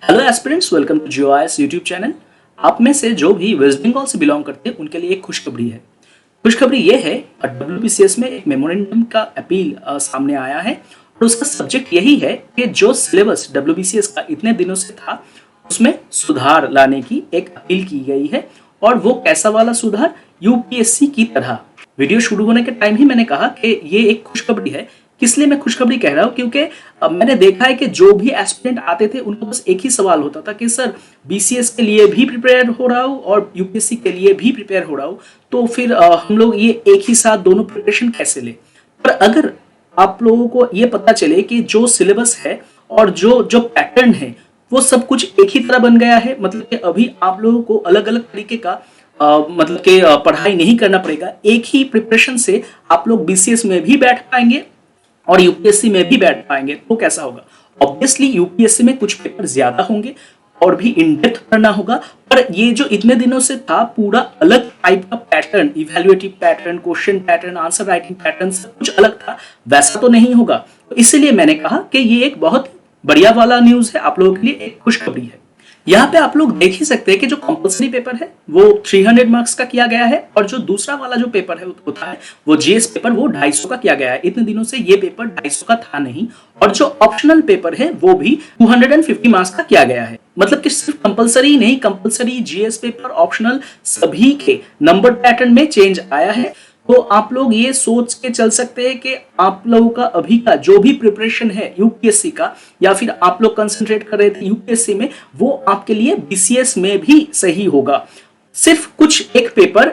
Hello aspirants, welcome to GeoIS YouTube channel. आप में से जो भी वेस्ट बंगाल से बिलोंग करते हैं उनके लिए एक खुशखबरी है। खुशखबरी ये है, WBCS में एक मेमोरेंडम का अपील सामने आया है और उसका सब्जेक्ट यही है कि जो सिलेबस WBCS का इतने दिनों से था उसमें सुधार लाने की एक अपील की गई है। और वो कैसा वाला सुधार? यूपीएससी की तरह। वीडियो शुरू होने के टाइम ही मैंने कहा कि ये एक खुशखबरी है। किस लिए मैं खुशखबरी कह रहा हूँ? क्योंकि मैंने देखा है कि जो भी एस्पिरेंट आते थे उनको बस एक ही सवाल होता था कि सर BCS के लिए भी प्रिपेयर हो रहा हूँ और यूपीएससी के लिए भी प्रिपेयर हो रहा हूँ, तो फिर हम लोग ये एक ही साथ दोनों प्रिपरेशन कैसे लें। पर अगर आप लोगों को ये पता चले कि जो सिलेबस है और जो जो पैटर्न है वो सब कुछ एक ही तरह बन गया है, मतलब कि अभी आप लोगों को अलग अलग तरीके का मतलब कि पढ़ाई नहीं करना पड़ेगा। एक ही प्रिपरेशन से आप लोग BCS में भी बैठ पाएंगे और यूपीएससी में भी बैठ पाएंगे। तो कैसा होगा? ऑब्वियसली यूपीएससी में कुछ पेपर ज्यादा होंगे और भी इन डेप्थ पढ़ना होगा, पर ये जो इतने दिनों से था पूरा अलग टाइप का pattern, evaluative pattern, question pattern, answer writing pattern, सब कुछ अलग था, वैसा तो नहीं होगा। तो इसलिए मैंने कहा कि ये एक बहुत बढ़िया वाला न्यूज है, आप लोगों के लिए एक खुशखबरी है। यहाँ पे आप लोग देख ही सकते हैं कि जो कंपल्सरी पेपर है वो 300 मार्क्स का किया गया है और जो दूसरा वाला जो पेपर है होता है वो GS पेपर वो 250 का किया गया है। इतने दिनों से ये पेपर 250 का था नहीं। और जो ऑप्शनल पेपर है वो भी 250 मार्क्स का किया गया है। मतलब कि सिर्फ कंपल्सरी नहीं, कंपल्सरी, GS पेपर, ऑप्शनल, सभी के नंबर पैटर्न में चेंज आया है। तो आप लोग ये सोच के चल सकते हैं कि आप लोगों का अभी का जो भी प्रिपरेशन है यूपीएससी का, या फिर आप लोग कंसंट्रेट कर रहे थे यूपीएससी में, वो आपके लिए BCS में भी सही होगा। सिर्फ कुछ एक पेपर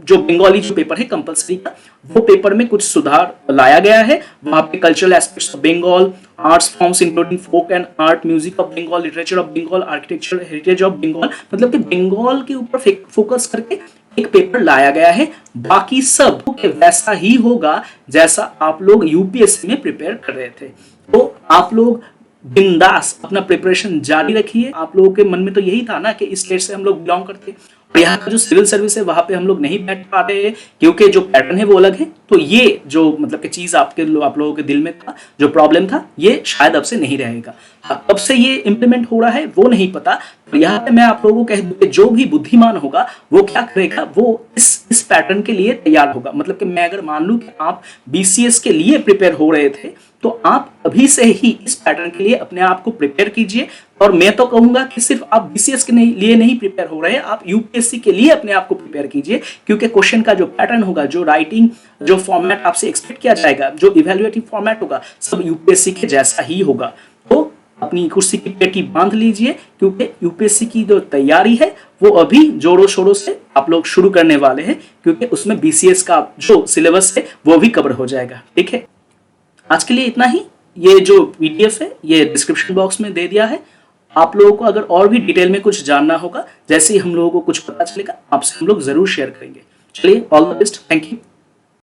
जो बंगाली जो पेपर है कंपल्सरी का, वो पेपर में कुछ सुधार लाया गया है। वहां पे cultural aspects of Bengal, arts forms including folk and art, music of Bengal, literature of Bengal, architecture, heritage of Bengal, मतलब कि बंगाल के ऊपर फोकस करके एक पेपर लाया गया है। बाकी सब वैसा ही होगा जैसा आप लोग यूपीएससी में प्रिपेयर कर रहे थे। तो आप लोग बिंदास अपना प्रिपरेशन जारी रखिए। आप लोगों के मन में तो यही था ना कि इस स्टेट से हम लोग बिलोंग करते हैं और यहाँ का जो सिविल सर्विस है वहां पे हम लोग नहीं बैठ पाते हैं क्योंकि जो पैटर्न है वो अलग है। तो ये जो मतलब कि चीज आप लोगों के दिल में था, जो प्रॉब्लम था, ये शायद अब से नहीं रहेगा। कब से ये इंप्लीमेंट हो रहा है वो नहीं पता। तो यहाँ पे मैं आप लोगों को कह दूं कि जो भी बुद्धिमान होगा वो क्या करेगा, वो इस पैटर्न के लिए तैयार होगा। मतलब कि मैं अगर मान लूं कि आप BCS के लिए प्रिपेयर हो रहे थे तो आप अभी से ही इस पैटर्न के लिए अपने आप को प्रिपेयर कीजिए। और मैं तो कहूंगा कि सिर्फ आप BCS के लिए नहीं प्रिपेयर हो रहे हैं, आप यूपीएससी के लिए अपने आप को प्रिपेयर कीजिए। क्योंकि क्वेश्चन का जो पैटर्न होगा, जो राइटिंग, जो फॉर्मेट आपसे एक्सपेक्ट किया जाएगा, जो इवैल्यूएटिव फॉर्मेट होगा, सब यूपीएससी के जैसा ही होगा। तो अपनी कुर्सी की पेटी बांध लीजिए क्योंकि यूपीएससी की जो तैयारी है वो अभी जोरों शोरों से आप लोग शुरू करने वाले हैं, क्योंकि उसमें BCS का जो सिलेबस है वो भी कवर हो जाएगा। ठीक है, आज के लिए इतना ही। ये जो PDF है ये डिस्क्रिप्शन बॉक्स में दे दिया है। आप लोगों को अगर और भी डिटेल में कुछ जानना होगा, जैसे ही हम लोगों को कुछ पता चलेगा आपसे हम लोग जरूर शेयर करेंगे। चलिए, all the best, thank you.